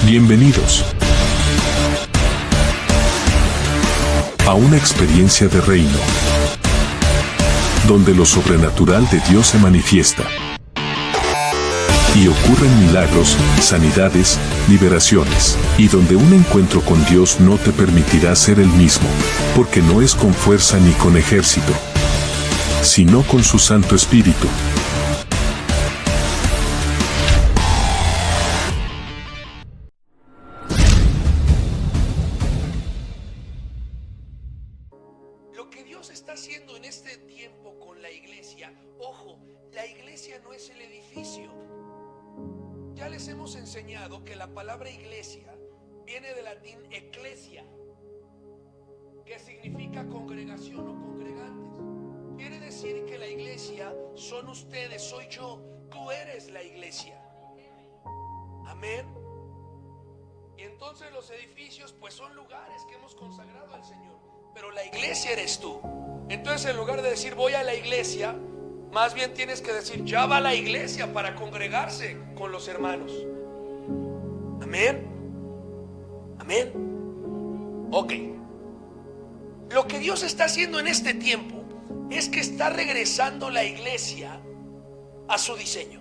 Bienvenidos a una experiencia de reino, donde lo sobrenatural de Dios se manifiesta y ocurren milagros, sanidades, liberaciones, y donde un encuentro con Dios no te permitirá ser el mismo, porque no es con fuerza ni con ejército, sino con su Santo Espíritu. Lo que Dios está haciendo en este tiempo con la iglesia, ojo, la iglesia no es el edificio. Ya les hemos enseñado que la palabra iglesia viene del latín ecclesia, que significa congregación o congregantes. Quiere decir que la iglesia son ustedes, soy yo, tú eres la iglesia. Amén. Y entonces los edificios pues son lugares que hemos consagrado al Señor, pero la iglesia eres tú. Entonces en lugar de decir voy a la iglesia, más bien tienes que decir ya va a la iglesia para congregarse con los hermanos. Amén. Amén. Ok. Lo que Dios está haciendo en este tiempo es que está regresando la iglesia a su diseño.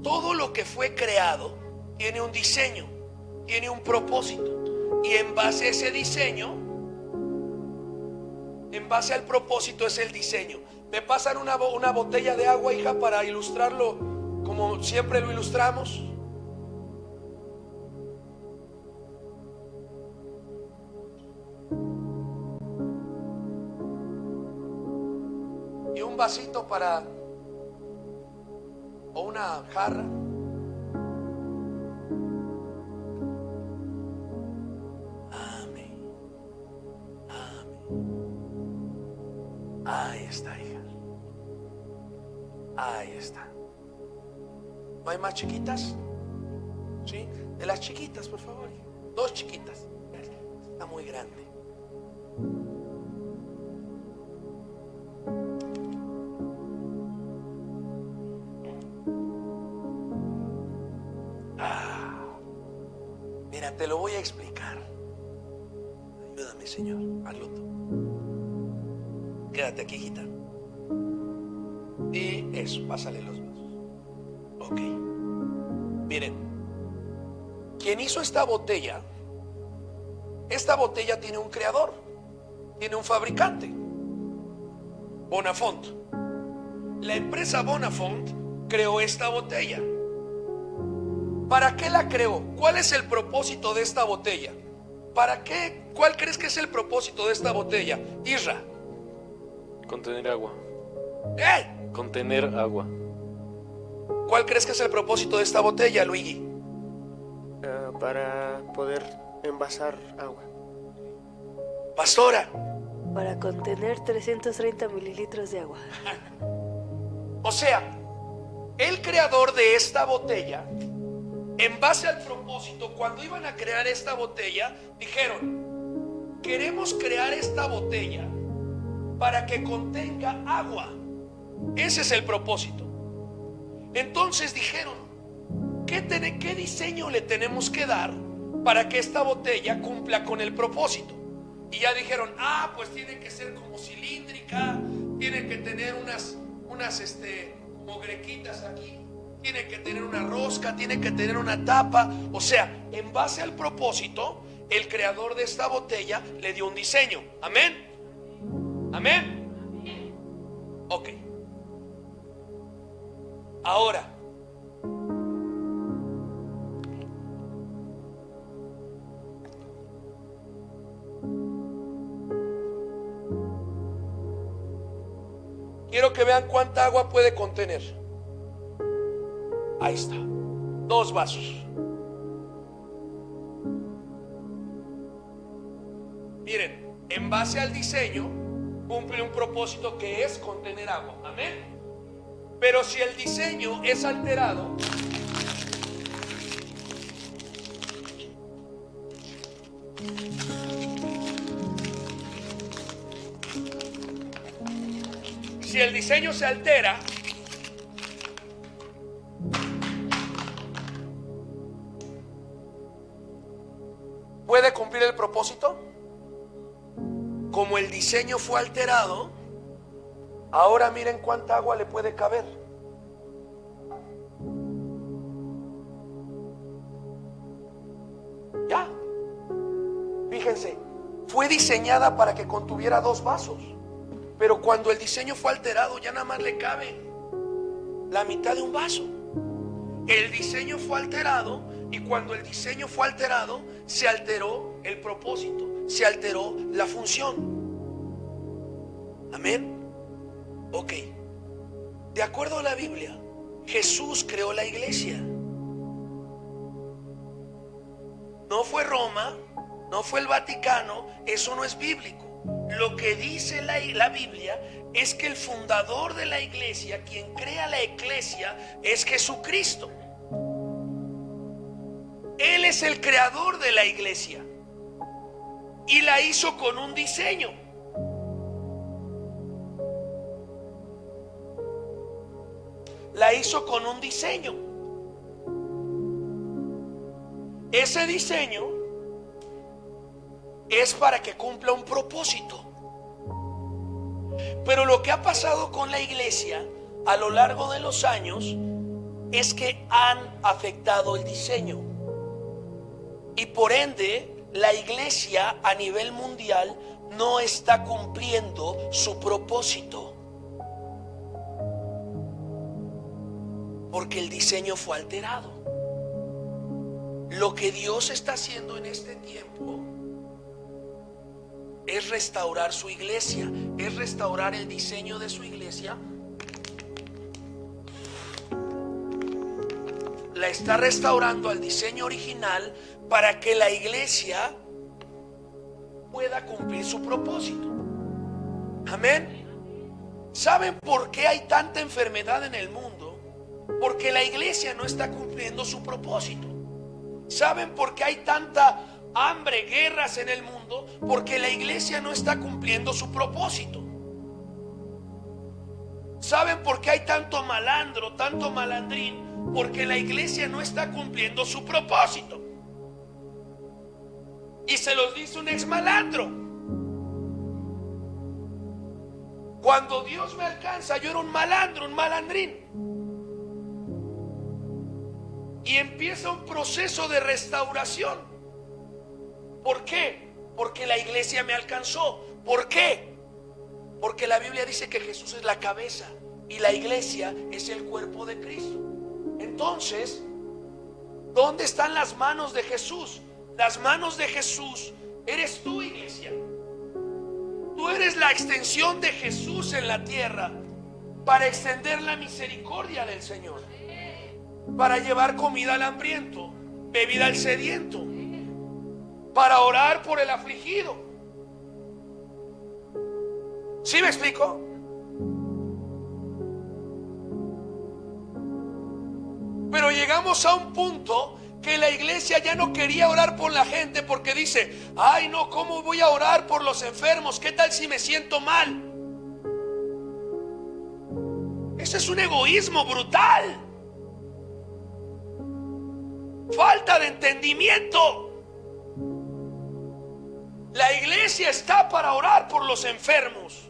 Todo lo que fue creado tiene un diseño, tiene un propósito, y en base a ese diseño, en base al propósito es el diseño. ¿Me pasan una botella de agua, hija, para ilustrarlo como siempre lo ilustramos? Y un vasito para, o una jarra. Amén. Amén. Ahí está, hija. Ahí está. ¿No hay más chiquitas? ¿Sí? De las chiquitas, por favor. Dos chiquitas. Está muy grande. Mira, te lo voy a explicar. Ayúdame, Señor. Hazlo tú. Quédate aquí, hijita. Y eso, pásale los vasos. Ok. Miren, quien hizo esta botella tiene un creador, tiene un fabricante, Bonafont. La empresa Bonafont creó esta botella. ¿Para qué la creó? ¿Cuál es el propósito de esta botella? ¿Para qué? ¿Cuál crees que es el propósito de esta botella? Isra. Contener agua. ¡Eh! Contener agua. ¿Cuál crees que es el propósito de esta botella, Luigi? Para poder envasar agua. Pastora. Para contener 330 mililitros de agua. O sea, el creador de esta botella, en base al propósito, cuando iban a crear esta botella, dijeron: queremos crear esta botella para que contenga agua. Ese es el propósito. Entonces dijeron: ¿qué diseño le tenemos que dar para que esta botella cumpla con el propósito? Y ya dijeron: pues tiene que ser como cilíndrica, tiene que tener unas como grequitas aquí, tiene que tener una rosca, tiene que tener una tapa. O sea, en base al propósito, el creador de esta botella le dio un diseño. Amén. Amén. Ok. Ahora, quiero que vean cuánta agua puede contener. Ahí está. 2 vasos. Miren, en base al diseño cumple un propósito que es contener agua. Amén. Pero si el diseño es alterado, si el diseño se altera, ¿puede cumplir el propósito? Como el diseño fue alterado, ahora miren cuánta agua le puede caber. Ya. Fíjense, fue diseñada para que contuviera 2 vasos. Pero cuando el diseño fue alterado, ya nada más le cabe la mitad de un vaso. El diseño fue alterado, y cuando el diseño fue alterado, se alteró el propósito, se alteró la función. Amén. Ok. De acuerdo a la Biblia, Jesús creó la iglesia. No fue Roma, no fue el Vaticano, eso no es bíblico. Lo que dice la Biblia es que el fundador de la iglesia, quien crea la iglesia, es Jesucristo. Él es el creador de la iglesia y la hizo con un diseño. La hizo con un diseño. Ese diseño es para que cumpla un propósito. Pero lo que ha pasado con la iglesia a lo largo de los años es que han afectado el diseño. Y por ende, la iglesia a nivel mundial no está cumpliendo su propósito. Porque el diseño fue alterado. Lo que Dios está haciendo en este tiempo es restaurar su iglesia, es restaurar el diseño de su iglesia. La está restaurando al diseño original para que la iglesia pueda cumplir su propósito. Amén. ¿Saben por qué hay tanta enfermedad en el mundo? Porque la iglesia no está cumpliendo su propósito. ¿Saben por qué hay tanta hambre, guerras en el mundo? Porque la iglesia no está cumpliendo su propósito. ¿Saben por qué hay tanto malandro, tanto malandrín? Porque la iglesia no está cumpliendo su propósito. Y se los dice un ex malandro. Cuando Dios me alcanza, yo era un malandro, un malandrín. Y empieza un proceso de restauración. ¿Por qué? Porque la iglesia me alcanzó. ¿Por qué? Porque la Biblia dice que Jesús es la cabeza y la iglesia es el cuerpo de Cristo. Entonces, ¿dónde están las manos de Jesús? Las manos de Jesús eres tú, iglesia. Tú eres la extensión de Jesús en la tierra para extender la misericordia del Señor, para llevar comida al hambriento, bebida al sediento, para orar por el afligido. ¿Sí me explico? Pero llegamos a un punto que la iglesia ya no quería orar por la gente porque dice: ay no, ¿cómo voy a orar por los enfermos? ¿Qué tal si me siento mal? Ese es un egoísmo brutal. Falta de entendimiento. La iglesia está para orar por los enfermos.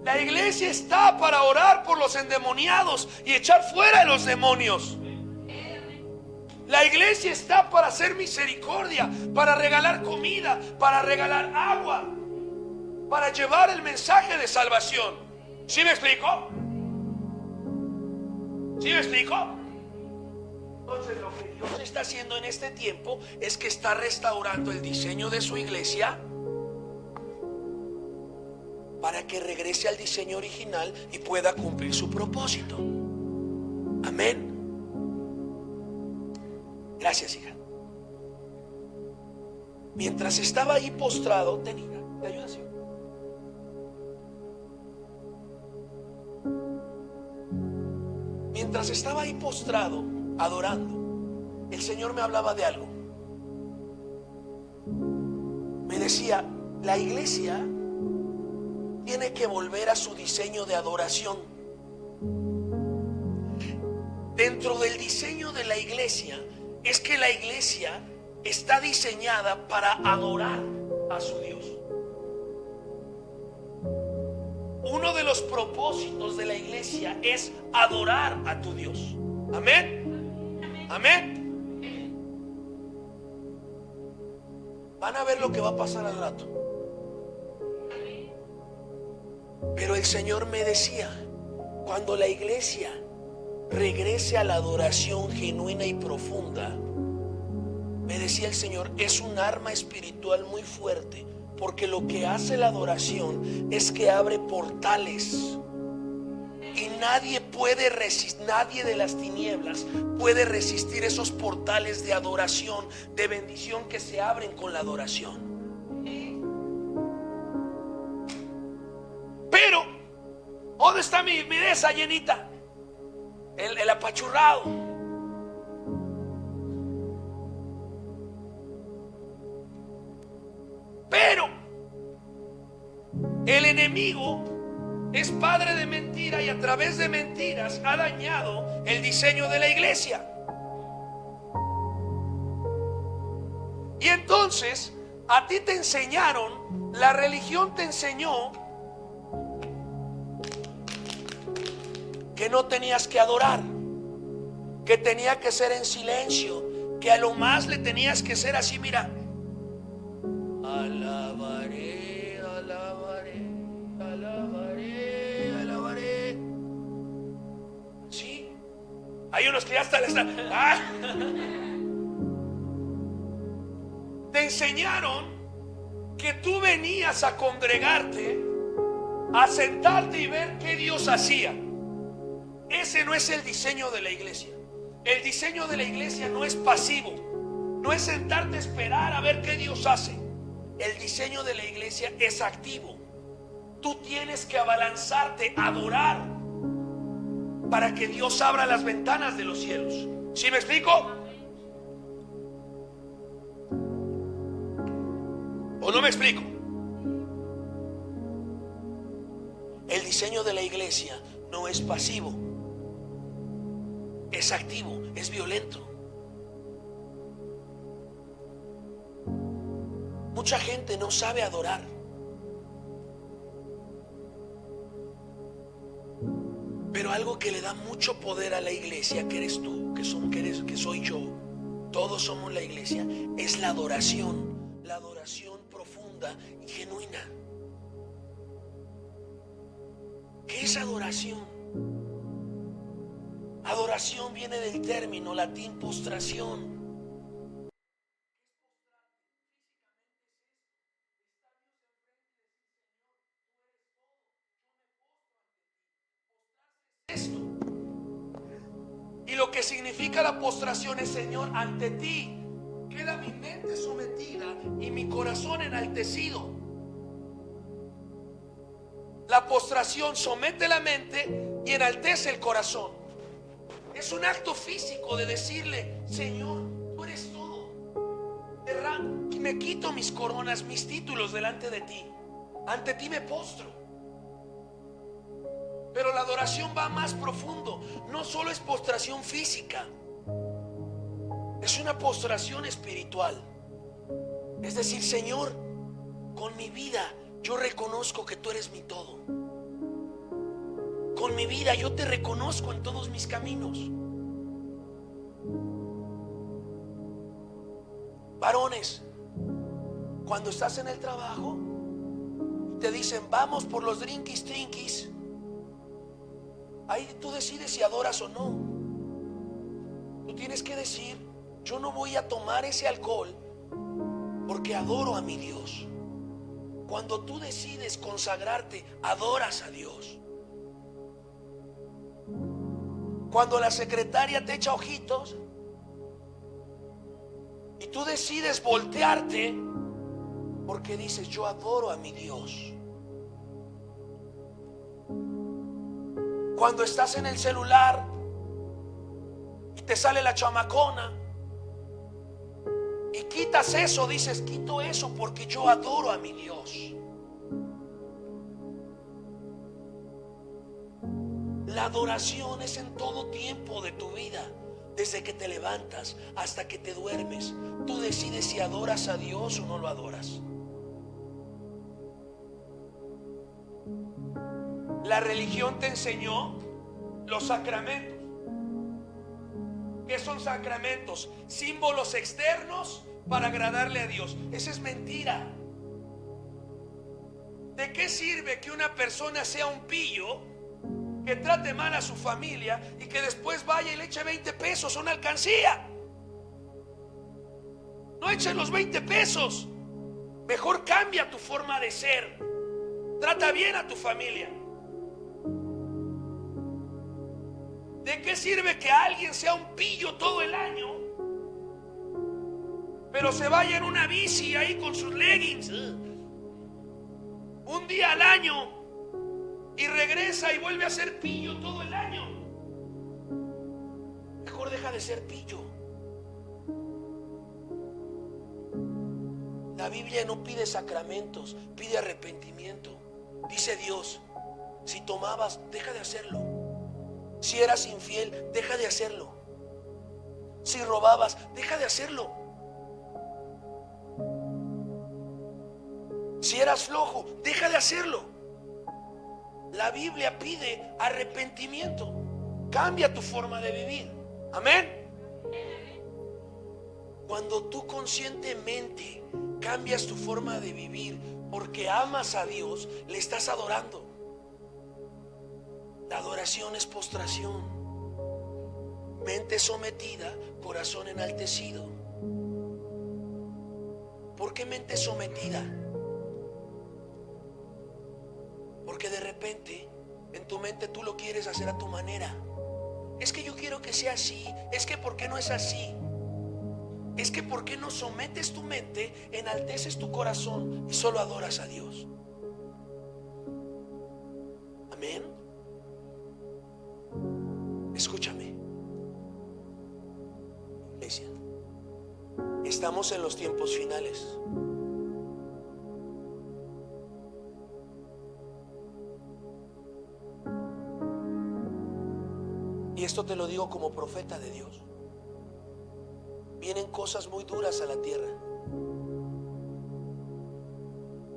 La iglesia está para orar por los endemoniados y echar fuera a los demonios. La iglesia está para hacer misericordia, para regalar comida, para regalar agua, para llevar el mensaje de salvación. ¿Sí me explico? ¿Sí me explico? Entonces lo que Dios está haciendo en este tiempo es que está restaurando el diseño de su iglesia para que regrese al diseño original y pueda cumplir su propósito. Amén. Gracias, hija. Mientras estaba ahí postrado, ¿te ayudas? ¿Sí? Mientras estaba ahí postrado, adorando, el Señor me hablaba de algo. Me decía: la iglesia tiene que volver a su diseño de adoración. Dentro del diseño de la iglesia es que la iglesia está diseñada para adorar a su Dios. Uno de los propósitos de la iglesia es adorar a tu Dios. Amén. Amén. Van a ver lo que va a pasar al rato. Pero el Señor me decía, cuando la iglesia regrese a la adoración genuina y profunda, me decía el Señor, es un arma espiritual muy fuerte, porque lo que hace la adoración es que abre portales. Y nadie puede resistir, nadie de las tinieblas puede resistir esos portales de adoración, de bendición que se abren con la adoración. Pero, ¿dónde está mi mesa llenita? El apachurrado. Pero el enemigo es padre de mentira y a través de mentiras ha dañado el diseño de la iglesia. Y entonces a ti te enseñaron, la religión te enseñó que no tenías que adorar, que tenía que ser en silencio, que a lo más le tenías que ser así, mira. Alabaré, alabaré, alabaré, alabaré. Sí, hay unos que ya están. Te enseñaron que tú venías a congregarte, a sentarte y ver qué Dios hacía. Ese no es el diseño de la iglesia. El diseño de la iglesia no es pasivo, no es sentarte a esperar a ver qué Dios hace. El diseño de la iglesia es activo. Tú tienes que abalanzarte, adorar, para que Dios abra las ventanas de los cielos. ¿Sí me explico? ¿O no me explico? El diseño de la iglesia no es pasivo, es activo, es violento. Mucha gente no sabe adorar. Pero algo que le da mucho poder a la iglesia, que eres tú, que soy yo, todos somos la iglesia, es la adoración profunda y genuina. ¿Qué es adoración? Adoración viene del término latín postración. Esto. Y lo que significa la postración es: Señor, ante ti queda mi mente sometida y mi corazón enaltecido. La postración somete la mente y enaltece el corazón. Es un acto físico de decirle: Señor, tú eres todo. Me quito mis coronas, mis títulos delante de ti. Ante ti me postro. Pero la adoración va más profundo. No solo es postración física, es una postración espiritual. Es decir, Señor, con mi vida yo reconozco que tú eres mi todo. Con mi vida yo te reconozco en todos mis caminos. Varones, cuando estás en el trabajo y te dicen vamos por los drinkies trinkies, ahí tú decides si adoras o no. Tú tienes que decir: yo no voy a tomar ese alcohol porque adoro a mi Dios. Cuando tú decides consagrarte, adoras a Dios. Cuando la secretaria te echa ojitos y tú decides voltearte, porque dices: yo adoro a mi Dios. Cuando estás en el celular y te sale la chamacona y quitas eso, dices: quito eso porque yo adoro a mi Dios. La adoración es en todo tiempo de tu vida. Desde que te levantas hasta que te duermes, tú decides si adoras a Dios o no lo adoras. La religión te enseñó los sacramentos. ¿Qué son sacramentos? Símbolos externos para agradarle a Dios. Esa es mentira. ¿De qué sirve que una persona sea un pillo, que trate mal a su familia y que después vaya y le eche 20 pesos a una alcancía? No eches los 20 pesos. Mejor cambia tu forma de ser. Trata bien a tu familia. ¿De qué sirve que alguien sea un pillo todo el año, pero se vaya en una bici ahí con sus leggings un día al año y regresa y vuelve a ser pillo todo el año? Mejor deja de ser pillo. La Biblia no pide sacramentos, pide arrepentimiento. Dice Dios, si tomabas, deja de hacerlo. Si eras infiel, deja de hacerlo. Si robabas, deja de hacerlo. Si eras flojo, deja de hacerlo. La Biblia pide arrepentimiento. Cambia tu forma de vivir. Amén. Cuando tú conscientemente cambias tu forma de vivir porque amas a Dios, le estás adorando. La adoración es postración. Mente sometida, corazón enaltecido. ¿Por qué mente sometida? Porque de repente en tu mente tú lo quieres hacer a tu manera. Es que yo quiero que sea así. Es que ¿por qué no es así? Es que ¿por qué no sometes tu mente, enalteces tu corazón y solo adoras a Dios? Amén. Escúchame, iglesia, estamos en los tiempos finales. Y esto te lo digo como profeta de Dios. Vienen cosas muy duras a la tierra.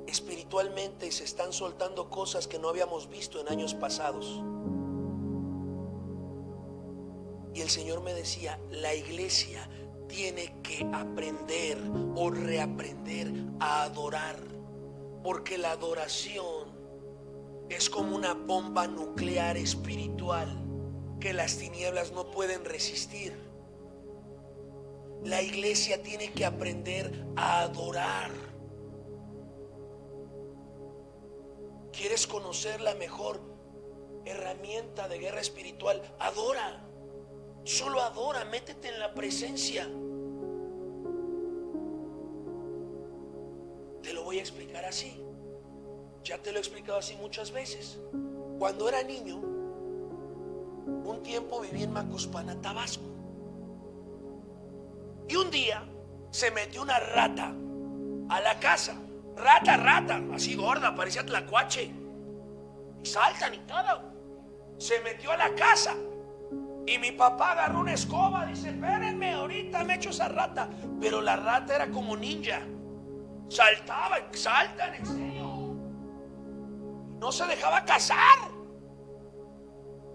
Espiritualmente se están soltando cosas que no habíamos visto en años pasados. Y el Señor me decía, la iglesia tiene que aprender o reaprender a adorar, porque la adoración es como una bomba nuclear espiritual que las tinieblas no pueden resistir. La iglesia tiene que aprender a adorar. ¿Quieres conocer la mejor herramienta de guerra espiritual? Adora. Solo adora, métete en la presencia. Te lo voy a explicar así. Ya te lo he explicado así muchas veces. Cuando era niño, un tiempo viví en Macuspana, Tabasco. Y un día se metió una rata a la casa. Rata, así gorda, parecía tlacuache. Y saltan y todo. Se metió a la casa. Y mi papá agarró una escoba, dice, espérenme, ahorita me echo esa rata. Pero la rata era como ninja. Saltan en serio. No se dejaba cazar.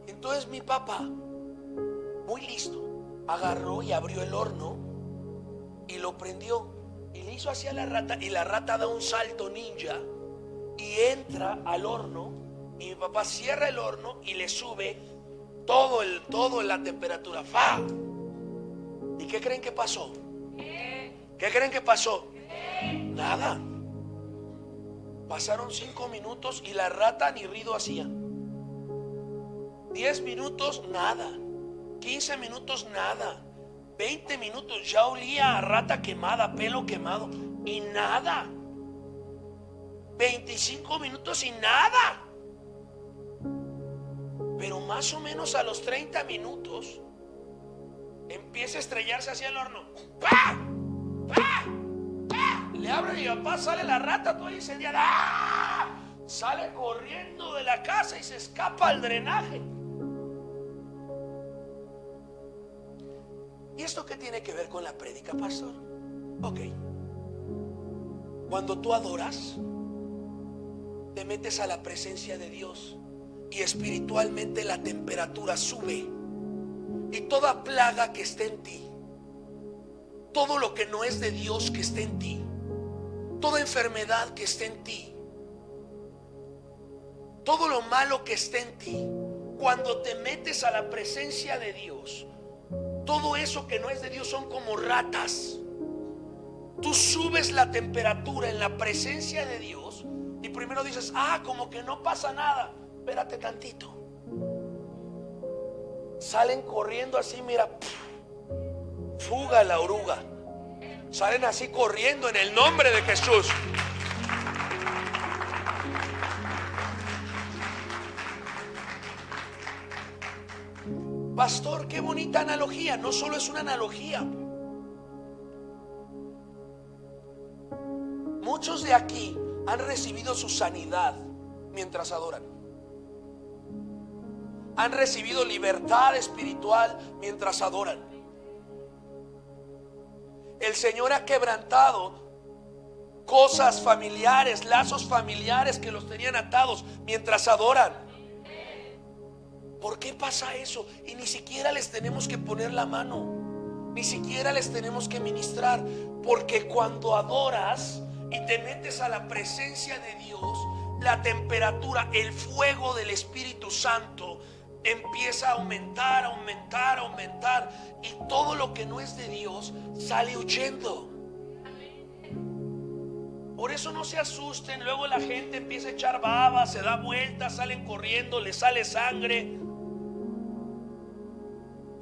Entonces mi papá, muy listo, agarró y abrió el horno y lo prendió. Y le hizo así a la rata. Y la rata da un salto ninja y entra al horno. Y mi papá cierra el horno y le sube todo en la temperatura. ¡Fa! ¿Y qué creen que pasó? ¿Qué creen que pasó? Nada. Pasaron 5 minutos y la rata ni ruido hacía. 10 minutos, nada. 15 minutos, nada. 20 minutos, ya olía a rata quemada, pelo quemado y nada. 25 minutos y nada. Pero más o menos a los 30 minutos empieza a estrellarse hacia el horno. ¡Pah! ¡Pah! ¡Pah! Le abre y mi papá, sale la rata toda incendiada. ¡Ah! Sale corriendo de la casa y se escapa al drenaje. ¿Y esto qué tiene que ver con la prédica, pastor? Ok. Cuando tú adoras, te metes a la presencia de Dios y espiritualmente la temperatura sube. Y toda plaga que esté en ti, todo lo que no es de Dios que esté en ti, toda enfermedad que esté en ti, todo lo malo que esté en ti, cuando te metes a la presencia de Dios, todo eso que no es de Dios son como ratas. Tú subes la temperatura en la presencia de Dios y primero dices, como que no pasa nada. Espérate tantito. Salen corriendo así, mira, fuga la oruga. Salen así corriendo en el nombre de Jesús. Pastor, qué bonita analogía. No solo es una analogía. Muchos de aquí han recibido su sanidad mientras adoran. Han recibido libertad espiritual mientras adoran. El Señor ha quebrantado cosas familiares, lazos familiares que los tenían atados mientras adoran. ¿Por qué pasa eso? Y ni siquiera les tenemos que poner la mano, ni siquiera les tenemos que ministrar, porque cuando adoras y te metes a la presencia de Dios, la temperatura, el fuego del Espíritu Santo empieza a aumentar, aumentar, aumentar, y todo lo que no es de Dios sale huyendo. Por eso no se asusten. Luego la gente empieza a echar baba, se da vueltas, salen corriendo, les sale sangre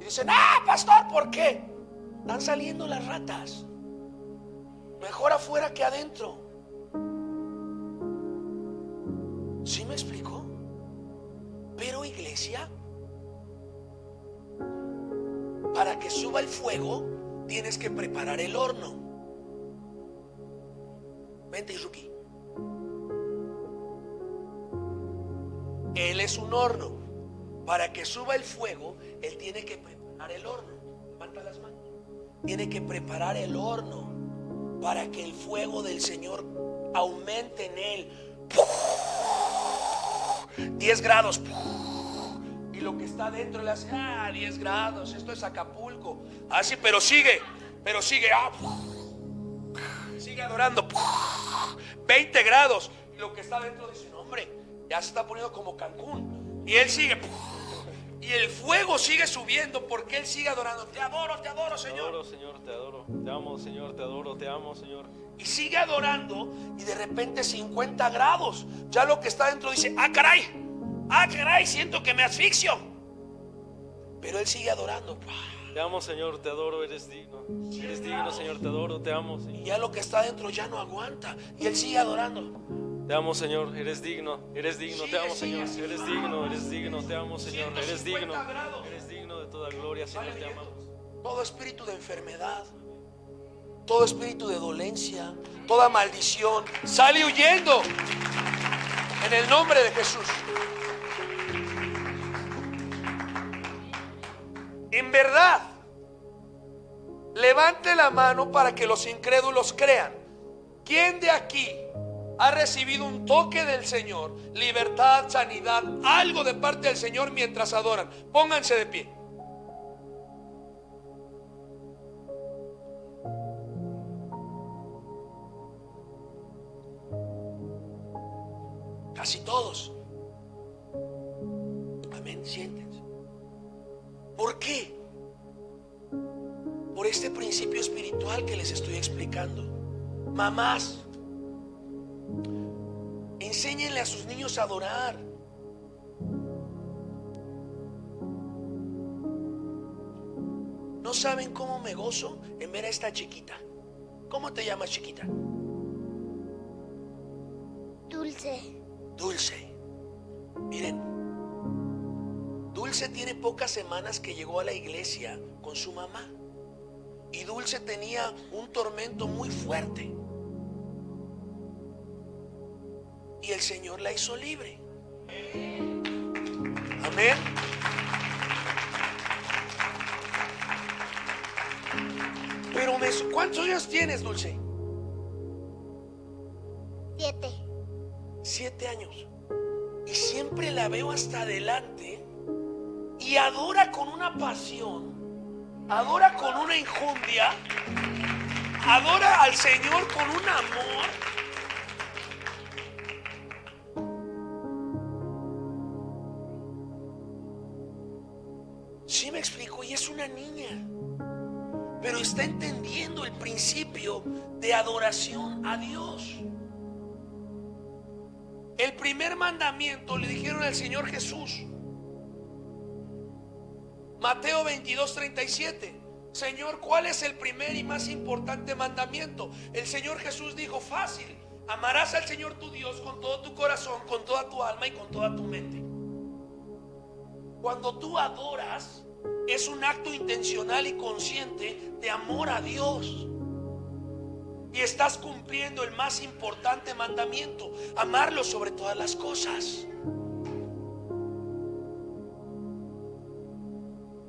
y dicen, pastor, ¿por qué? Están saliendo las ratas. Mejor afuera que adentro. ¿Sí me explicó? Pero iglesia, para que suba el fuego tienes que preparar el horno. Vente, Yuki. Él es un horno. Para que suba el fuego, él tiene que preparar el horno. Levanta las manos. Tiene que preparar el horno para que el fuego del Señor aumente en él. 10 grados. Y lo que está dentro le hace 10 grados. Esto es Acapulco. Así, pero sigue. Sigue adorando. 20 grados. Y lo que está dentro dice, no, hombre, ya se está poniendo como Cancún. Y él sigue. Y el fuego sigue subiendo porque él sigue adorando. Te adoro, Señor. Te adoro, Señor, te adoro. Te amo, Señor, te adoro, te amo, Señor. Y sigue adorando y de repente 50 grados. Ya lo que está dentro dice, caray, siento que me asfixio. Pero él sigue adorando. Te amo, Señor, te adoro, eres digno. Eres digno, Señor, te adoro, te amo, Señor. Y ya lo que está dentro ya no aguanta. Y él sigue adorando. Te amo, Señor, eres digno, te amo, Señor, eres digno, te amo, Señor, eres digno de toda gloria, Señor, te amamos. Todo espíritu de enfermedad, todo espíritu de dolencia, toda maldición, sale huyendo en el nombre de Jesús. En verdad, levante la mano para que los incrédulos crean. ¿Quién de aquí ha recibido un toque del Señor, libertad, sanidad, algo de parte del Señor mientras adoran? Pónganse de pie. Casi todos. Amén, siéntense. ¿Por qué? Por este principio espiritual que les estoy explicando. Mamás, enséñenle a sus niños a adorar. No saben cómo me gozo en ver a esta chiquita. ¿Cómo te llamas, chiquita? Dulce. Miren, Dulce tiene pocas semanas que llegó a la iglesia con su mamá. Y Dulce tenía un tormento muy fuerte. Y el Señor la hizo libre. Amén. eso. ¿Cuántos años tienes, Dulce? 7. 7 años. Y siempre la veo hasta adelante y adora con una pasión, adora con una injundia, adora al Señor con un amor. ¿Sí me explico? Y es una niña, pero está entendiendo el principio de adoración a Dios. El primer mandamiento le dijeron al Señor Jesús, Mateo 22:37. Señor, ¿cuál es el primer y más importante mandamiento? El Señor Jesús dijo, fácil: amarás al Señor tu Dios con todo tu corazón, con toda tu alma y con toda tu mente. Cuando tú adoras, es un acto intencional y consciente de amor a Dios. Y estás cumpliendo el más importante mandamiento: amarlo sobre todas las cosas.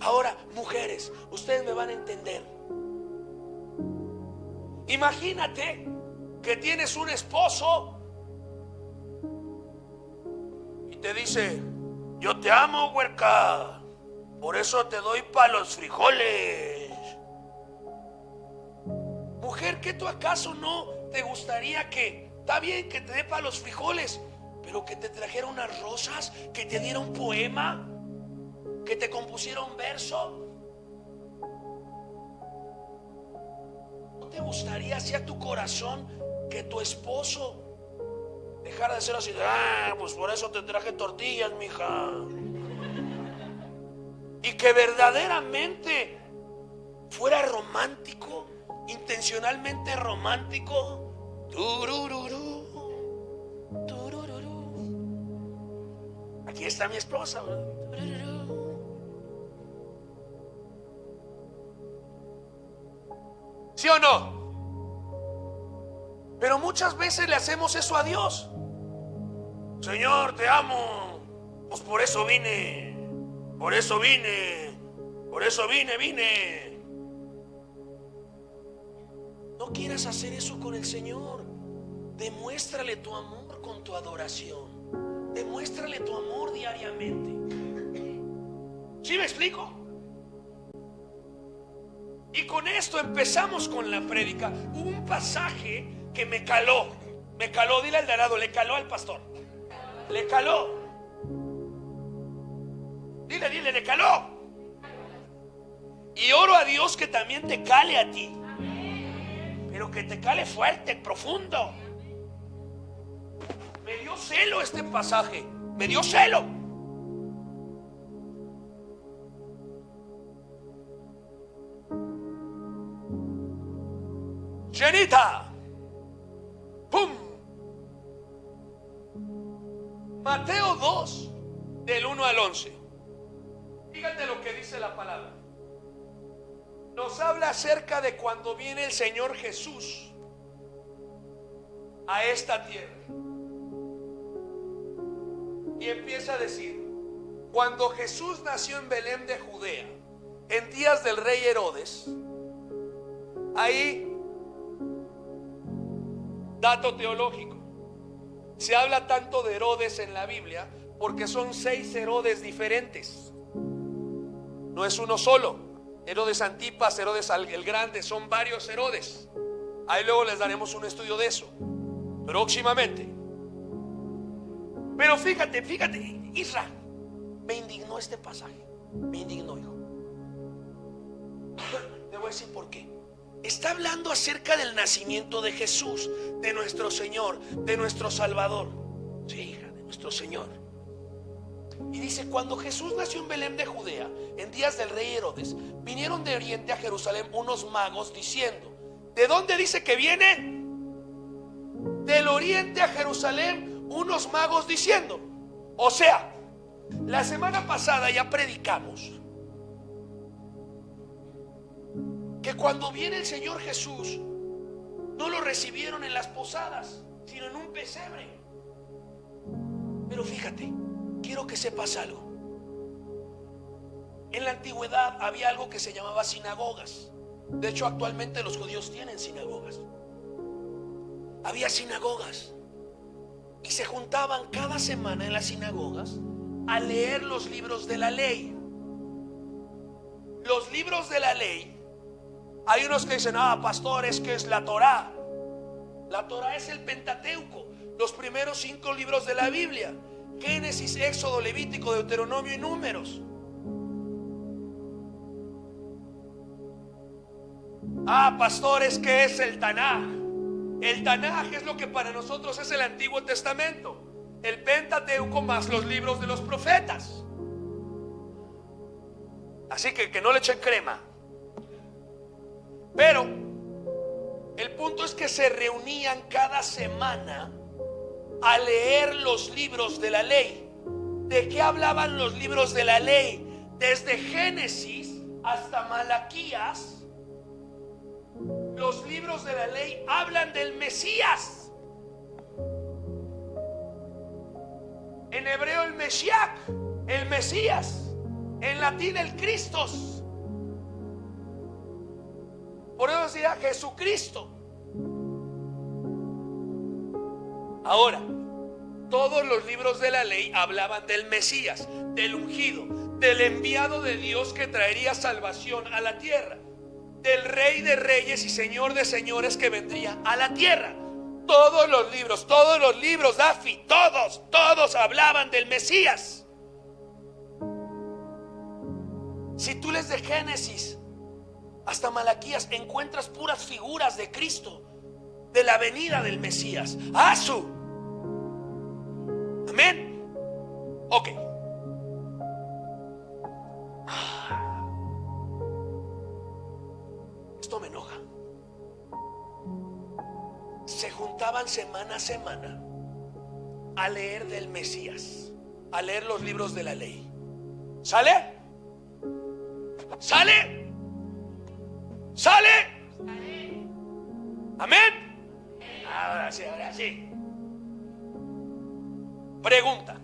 Ahora, mujeres, ustedes me van a entender. Imagínate que tienes un esposo y te dice: yo te amo, huerca, por eso te doy para los frijoles. Mujer, ¿qué tú acaso no te gustaría que, está bien que te dé para los frijoles, pero que te trajera unas rosas, que te diera un poema, que te compusiera un verso? ¿No te gustaría así a tu corazón que tu esposo dejara de ser así de, pues por eso te traje tortillas, mija? Y que verdaderamente fuera romántico, intencionalmente romántico. Turururú, turururú. Aquí está mi esposa, ¿verdad? Turururú. ¿Sí o no? Pero muchas veces le hacemos eso a Dios. Señor, te amo, pues por eso vine, por eso vine, por eso vine. No quieras hacer eso con el Señor. Demuéstrale tu amor con tu adoración. Demuéstrale tu amor diariamente. ¿Sí me explico? Y con esto empezamos con la prédica. Hubo un pasaje que me caló, dile al de al lado, le caló al pastor. Le caló. Dile, le caló. Y oro a Dios que también te cale a ti. Pero que te cale fuerte, profundo. Me dio celo este pasaje. Me dio celo. Llenita. ¡Pum! Mateo 2, del 1 al 11. Fíjate lo que dice la palabra. Nos habla acerca de cuando viene el Señor Jesús a esta tierra. Y empieza a decir: cuando Jesús nació en Belén de Judea, en días del rey Herodes, ahí, dato teológico, se habla tanto de Herodes en la Biblia porque son 6 Herodes diferentes. No es uno solo. Herodes Antipas, Herodes el Grande, son varios Herodes. Ahí luego les daremos un estudio de eso próximamente. Pero fíjate, Isra, me indignó este pasaje. Me indignó, hijo. Te voy a decir por qué. Está hablando acerca del nacimiento de Jesús, de nuestro Señor, de nuestro Salvador. Sí, hija, de nuestro Señor. Y dice: cuando Jesús nació en Belén de Judea, en días del rey Herodes, vinieron de oriente a Jerusalén unos magos diciendo. ¿De dónde dice que viene? Del oriente a Jerusalén unos magos diciendo. O sea, la semana pasada ya predicamos que cuando viene el Señor Jesús, no lo recibieron en las posadas, sino en un pesebre. Pero fíjate, quiero que sepas algo. En la antigüedad había algo que se llamaba sinagogas. De hecho, actualmente los judíos tienen sinagogas. Había sinagogas y se juntaban cada semana en las sinagogas a leer los libros de la ley. Los libros de la ley, hay unos que dicen: pastor, es que es la Torá. La Torá es el Pentateuco, los primeros 5 libros de la Biblia: Génesis, Éxodo, Levítico, Deuteronomio y Números. Pastor, es que es el Tanaj. El Tanaj es lo que para nosotros es el Antiguo Testamento, el Pentateuco más los libros de los profetas. Así que no le echen crema. Pero el punto es que se reunían cada semana a leer los libros de la ley. ¿De qué hablaban los libros de la ley? Desde Génesis hasta Malaquías, los libros de la ley hablan del Mesías. En hebreo el Meshiach, el Mesías. En latín el Christos. Por eso decía Jesucristo. Ahora, todos los libros de la ley hablaban del Mesías, del ungido, del enviado de Dios que traería salvación a la tierra, del Rey de Reyes y Señor de Señores que vendría a la tierra. Todos los libros, Dafi, todos hablaban del Mesías. Si tú lees de Génesis hasta Malaquías, encuentras puras figuras de Cristo, de la venida del Mesías. ¡Asu! Amén. Ok. Esto me enoja. Se juntaban semana a semana a leer del Mesías, a leer los libros de la ley. ¿Sale? ¿Sale? ¿Sale? Amén. Ahora sí. Pregunta: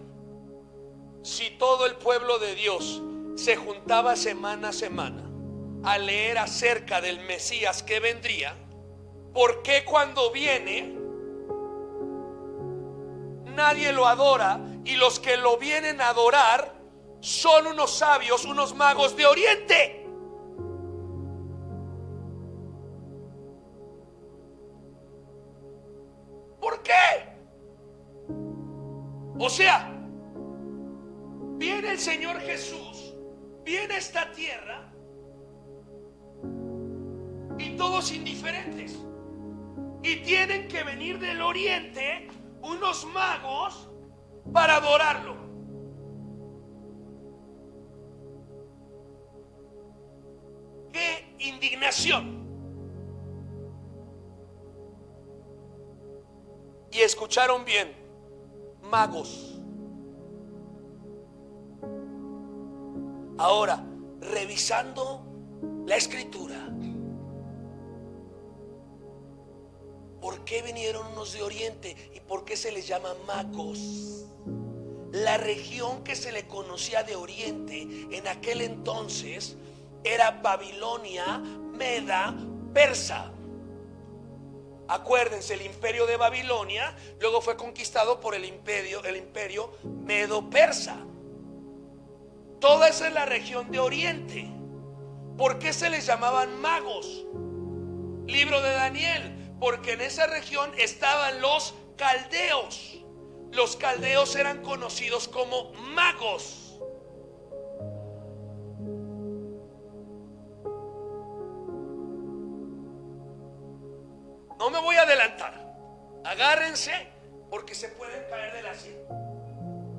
si todo el pueblo de Dios se juntaba semana a semana a leer acerca del Mesías que vendría, ¿por qué cuando viene nadie lo adora y los que lo vienen a adorar son unos sabios, unos magos de Oriente? ¿Por qué? O sea, viene el Señor Jesús, viene a esta tierra y todos indiferentes, y tienen que venir del Oriente unos magos para adorarlo. ¡Qué indignación! Y escucharon bien: magos. Ahora, revisando la escritura, ¿por qué vinieron unos de Oriente y por qué se les llama magos? La región que se le conocía de Oriente en aquel entonces era Babilonia, Meda, Persa. Acuérdense, el imperio de Babilonia luego fue conquistado por el imperio Medo-Persa. Toda esa es la región de Oriente. ¿Por qué se les llamaban magos? Libro de Daniel: porque en esa región estaban los caldeos. Los caldeos eran conocidos como magos. No me voy a adelantar. Agárrense, porque se pueden caer de la silla.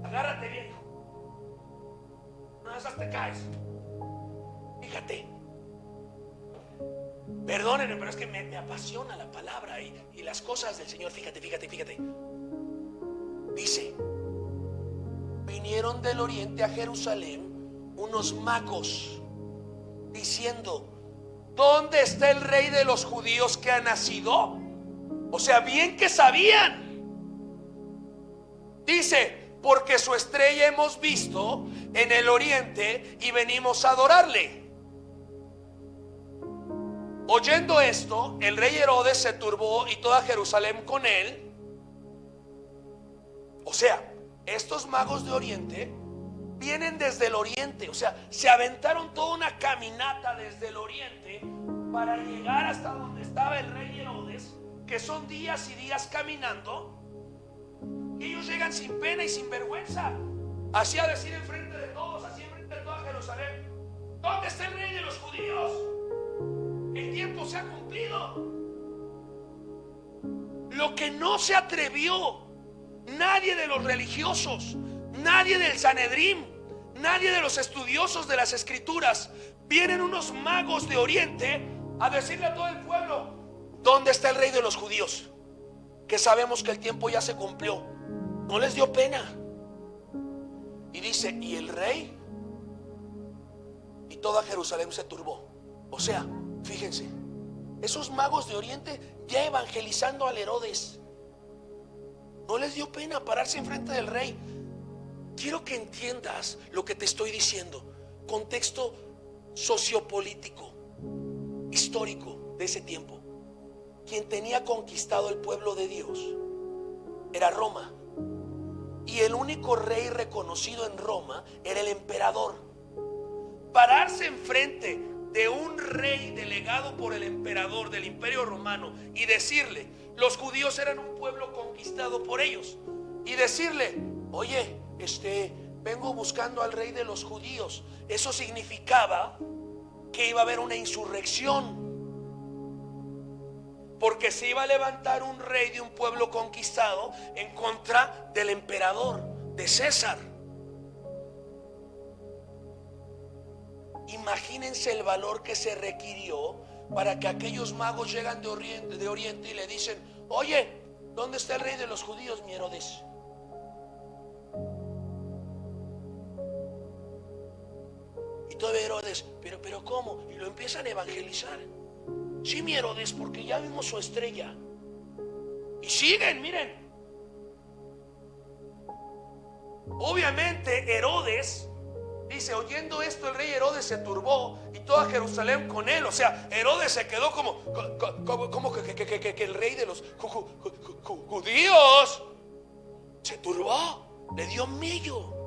Agárrate, viejo. No esas te caes. Fíjate. Perdónenme, pero es que me apasiona la palabra y las cosas del Señor. Fíjate. Dice: vinieron del Oriente a Jerusalén unos magos, diciendo: ¿dónde está el rey de los judíos que ha nacido? O sea, bien que sabían. Dice: porque su estrella hemos visto en el Oriente y venimos a adorarle. Oyendo esto, el rey Herodes se turbó y toda Jerusalén con él. O sea, estos magos de Oriente vienen desde el Oriente. O sea, se aventaron toda una caminata desde el Oriente para llegar hasta donde estaba el rey Herodes, que son días y días caminando. Y ellos llegan sin pena y sin vergüenza, así a decir enfrente de todos, así enfrente de toda Jerusalén: ¿dónde está el rey de los judíos? El tiempo se ha cumplido. Lo que no se atrevió nadie de los religiosos, nadie del Sanedrín, nadie de los estudiosos de las escrituras. Vienen unos magos de Oriente a decirle a todo el pueblo: ¿dónde está el rey de los judíos? Que sabemos que el tiempo ya se cumplió. No les dio pena. Y dice: y el rey y toda Jerusalén se turbó. O sea, fíjense, esos magos de Oriente ya evangelizando al Herodes. No les dio pena pararse enfrente del rey. Quiero que entiendas lo que te estoy diciendo. Contexto sociopolítico, histórico de ese tiempo. Quien tenía conquistado el pueblo de Dios era Roma. Y el único rey reconocido en Roma era el emperador. Pararse enfrente de un rey delegado por el emperador del Imperio Romano y decirle: los judíos eran un pueblo conquistado por ellos, y decirle: oye, vengo buscando al rey de los judíos. Eso significaba que iba a haber una insurrección, porque se iba a levantar un rey de un pueblo conquistado en contra del emperador, de César. Imagínense el valor que se requirió para que aquellos magos llegan de Oriente y le dicen: oye, ¿dónde está el rey de los judíos, mi Herodes? Y todavía Herodes: pero ¿cómo? Y lo empiezan a evangelizar. Sí, mi Herodes, porque ya vimos su estrella. Y siguen, miren. Obviamente Herodes dice: oyendo esto, el rey Herodes se turbó y toda Jerusalén con él. O sea, Herodes se quedó como que el rey de los judíos se turbó, le dio miedo.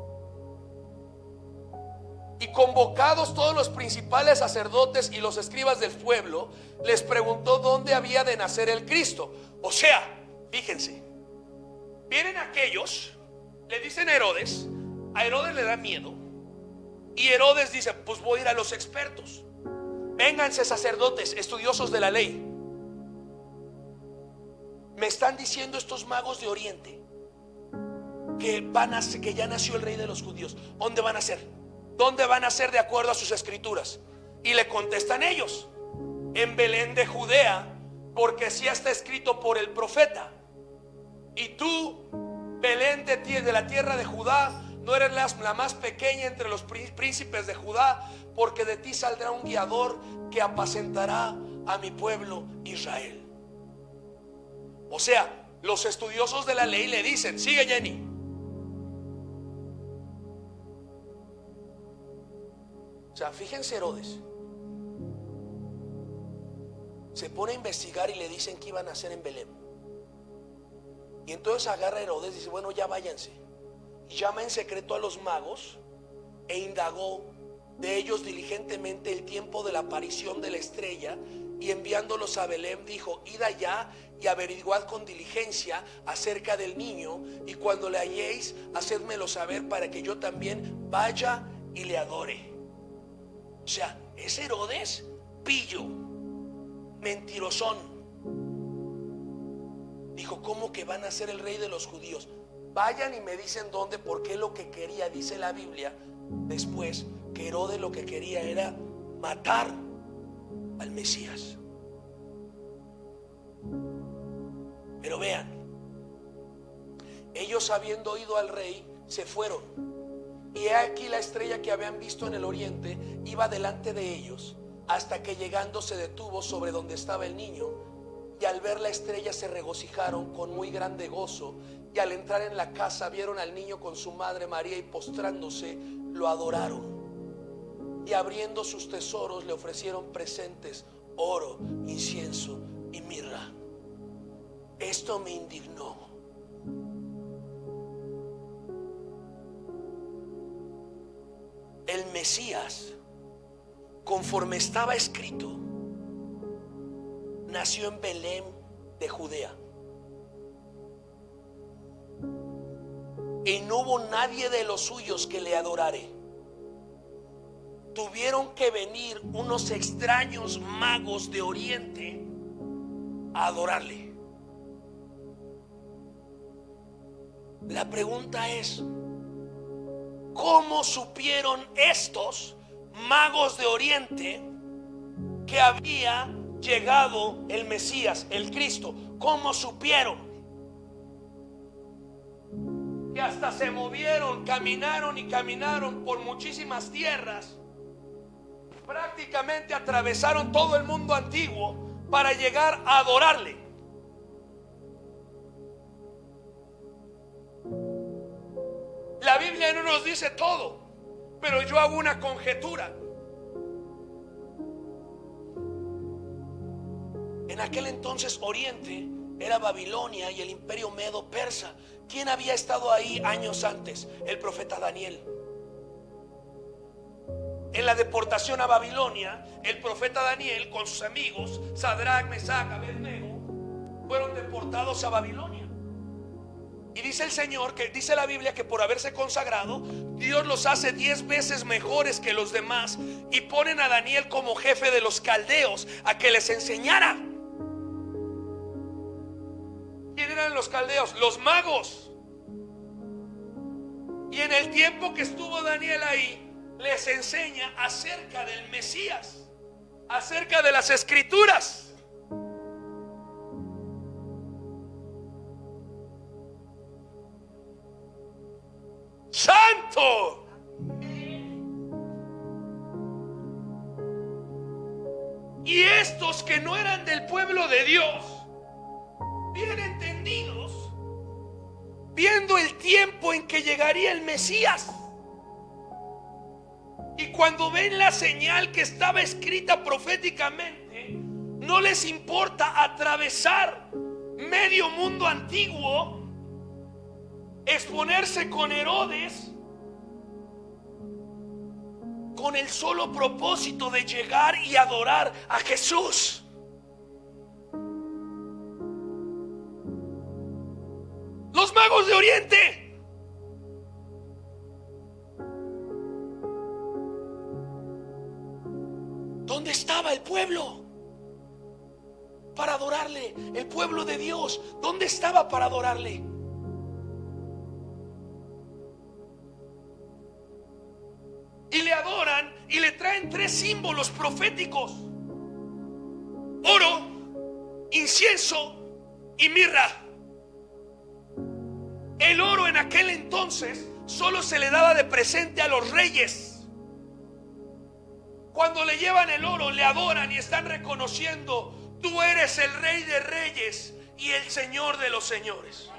Y convocados todos los principales sacerdotes y los escribas del pueblo, les preguntó dónde había de nacer el Cristo. O sea, fíjense, vienen aquellos, le dicen a Herodes le da miedo. Y Herodes dice: pues voy a ir a los expertos. Vénganse, sacerdotes, estudiosos de la ley. Me están diciendo estos magos de Oriente que ya nació el rey de los judíos. ¿Dónde van a ser? ¿Dónde van a ser de acuerdo a sus escrituras? Y le contestan ellos: en Belén de Judea, porque así está escrito por el profeta. Y tú, Belén de la tierra de Judá, no eres la más pequeña entre los príncipes de Judá, porque de ti saldrá un guiador que apacentará a mi pueblo Israel. O sea, los estudiosos de la ley le dicen: sigue, Jenny. O sea, fíjense, Herodes se pone a investigar y le dicen que iban a hacer en Belén. Y entonces agarra a Herodes y dice: bueno, ya váyanse. Y llama en secreto a los magos e indagó de ellos diligentemente el tiempo de la aparición de la estrella, y enviándolos a Belén dijo: id allá y averiguad con diligencia acerca del niño, y cuando le halléis, hacedmelo saber para que yo también vaya y le adore. O sea, es Herodes pillo, mentirosón. Dijo: ¿cómo que van a ser el rey de los judíos? Vayan y me dicen dónde, porque lo que quería, dice la Biblia después, que Herodes lo que quería era matar al Mesías. Pero vean, ellos, habiendo oído al rey, se fueron. Y he aquí la estrella que habían visto en el oriente iba delante de ellos, hasta que llegando se detuvo sobre donde estaba el niño. Y al ver la estrella se regocijaron con muy grande gozo. Y al entrar en la casa vieron al niño con su madre María, y postrándose lo adoraron. Y abriendo sus tesoros le ofrecieron presentes: oro, incienso y mirra. Esto me indignó. El Mesías, conforme estaba escrito, nació en Belén de Judea. Y no hubo nadie de los suyos que le adorare. Tuvieron que venir unos extraños magos de Oriente a adorarle. La pregunta es, ¿cómo supieron estos magos de Oriente que había llegado el Mesías, el Cristo? ¿Cómo supieron? Que hasta se movieron, caminaron y caminaron por muchísimas tierras. Prácticamente atravesaron todo el mundo antiguo para llegar a adorarle. La Biblia no nos dice todo, pero yo hago una conjetura. En aquel entonces Oriente era Babilonia y el imperio medo persa. ¿Quién había estado ahí años antes? El profeta Daniel. En la deportación a Babilonia, el profeta Daniel con sus amigos Sadrach, Mesach, Abednego fueron deportados a Babilonia. Y dice el Señor, que dice la Biblia, que por haberse consagrado, Dios los hace 10 veces mejores que los demás, y ponen a Daniel como jefe de los caldeos a que les enseñara. ¿Quién eran los caldeos? Los magos. Y en el tiempo que estuvo Daniel ahí, les enseña acerca del Mesías, acerca de las Escrituras. ¡Santo! Y estos que no eran del pueblo de Dios, bien entendidos, viendo el tiempo en que llegaría el Mesías, y cuando ven la señal que estaba escrita proféticamente, no les importa atravesar medio mundo antiguo, exponerse con Herodes, con el solo propósito de llegar y adorar a Jesús. Los magos de Oriente. ¿Dónde estaba el pueblo para adorarle? El pueblo de Dios, ¿dónde estaba para adorarle? Y le adoran y le traen 3 símbolos proféticos: oro, incienso y mirra. El oro en aquel entonces solo se le daba de presente a los reyes. Cuando le llevan el oro, le adoran y están reconociendo: tú eres el Rey de Reyes y el Señor de los Señores.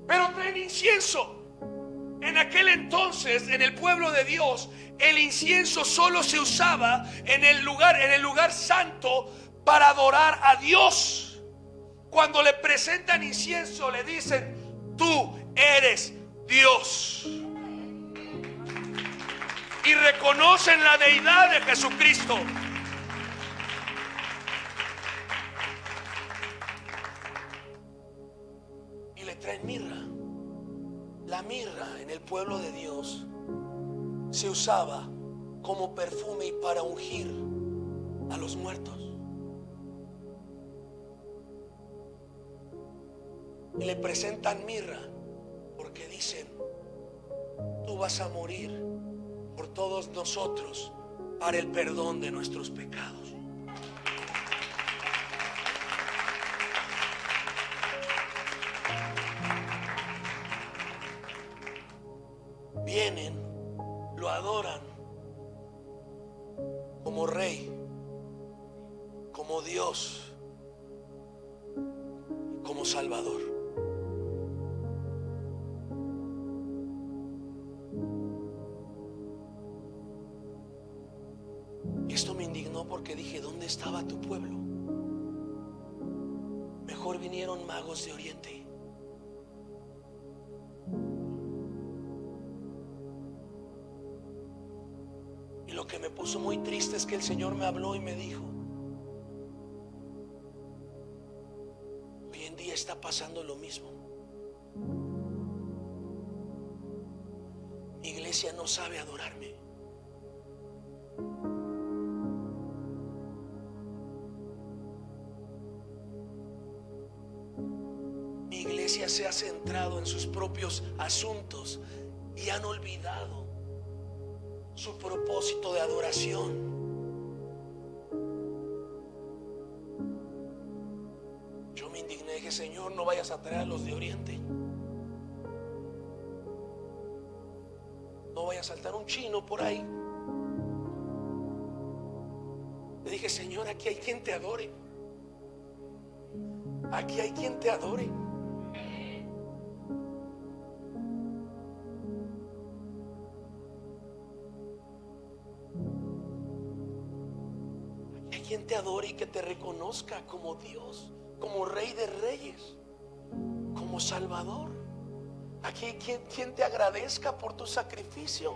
Pero traen incienso. En aquel entonces, en el pueblo de Dios, el incienso solo se usaba en el lugar santo para adorar a Dios. Cuando le presentan incienso, le dicen: tú eres Dios. Y reconocen la deidad de Jesucristo. Y le traen mirra. La mirra en el pueblo de Dios se usaba como perfume y para ungir a los muertos. Y le presentan mirra porque dicen: tú vas a morir por todos nosotros para el perdón de nuestros pecados. Vienen, lo adoran como Rey, como Dios, como Salvador. porque dije, ¿dónde estaba tu pueblo? Mejor vinieron magos de Oriente. Y lo que me puso muy triste es que el Señor me habló y me dijo, hoy en día está pasando lo mismo. Mi iglesia no sabe adorarme. Mi iglesia se ha centrado en sus propios asuntos y han olvidado su propósito de adoración. Yo me indigné y dije, Señor, no vayas a traer a los de Oriente. No vaya a saltar un chino por ahí. Le dije, Señor, aquí hay quien te adore. Aquí hay quien te adore. Aquí hay quien te adore y que te reconozca como Dios, como Rey de Reyes, como Salvador. Aquí hay quien te agradezca por tu sacrificio.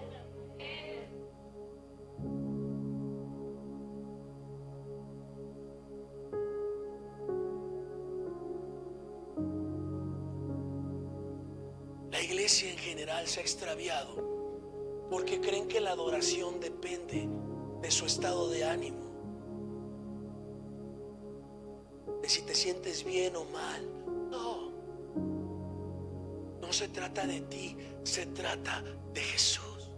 La iglesia en general se ha extraviado porque creen que la adoración depende de su estado de ánimo, de si te sientes bien o mal. No se trata de ti, se trata de Jesús.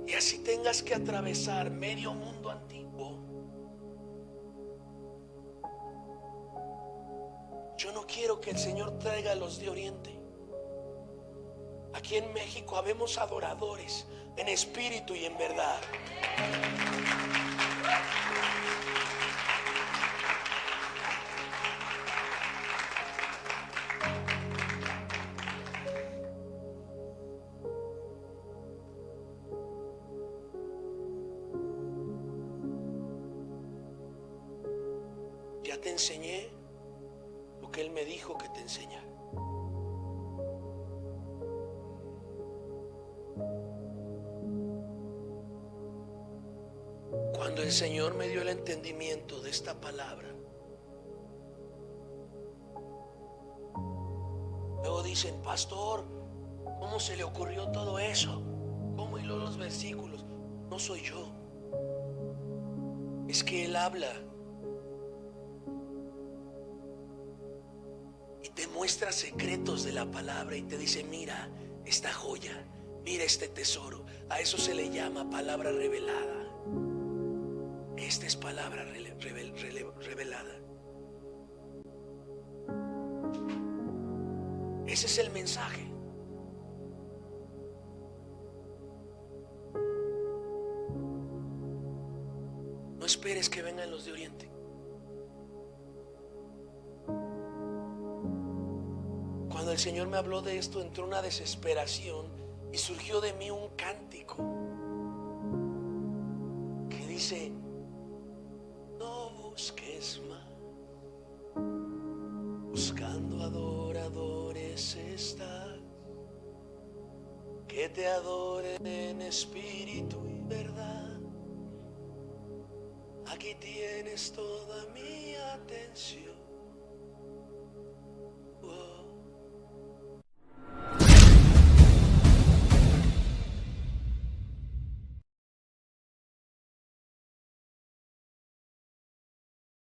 Y así tengas que atravesar medio mundo antiguo, yo no quiero que el Señor traiga a los de Oriente. Aquí en México habemos adoradores en espíritu y en verdad. Ya te enseñé lo que Él me dijo que te enseñara. Cuando el Señor me dio el entendimiento de esta palabra, luego dicen, pastor, ¿cómo se le ocurrió todo eso? ¿Cómo hiló los versículos? No soy yo, es que Él habla y te muestra secretos de la palabra y te dice, mira esta joya, mira este tesoro. A eso se le llama palabra revelada. Esta es palabra revelada. Ese es el mensaje. No esperes que vengan los de Oriente. Cuando el Señor me habló de esto, entró una desesperación y surgió de mí un cántico que dice, no busques más, buscando adoradores estás, que te adoren en espíritu y verdad. Aquí tienes toda mi atención.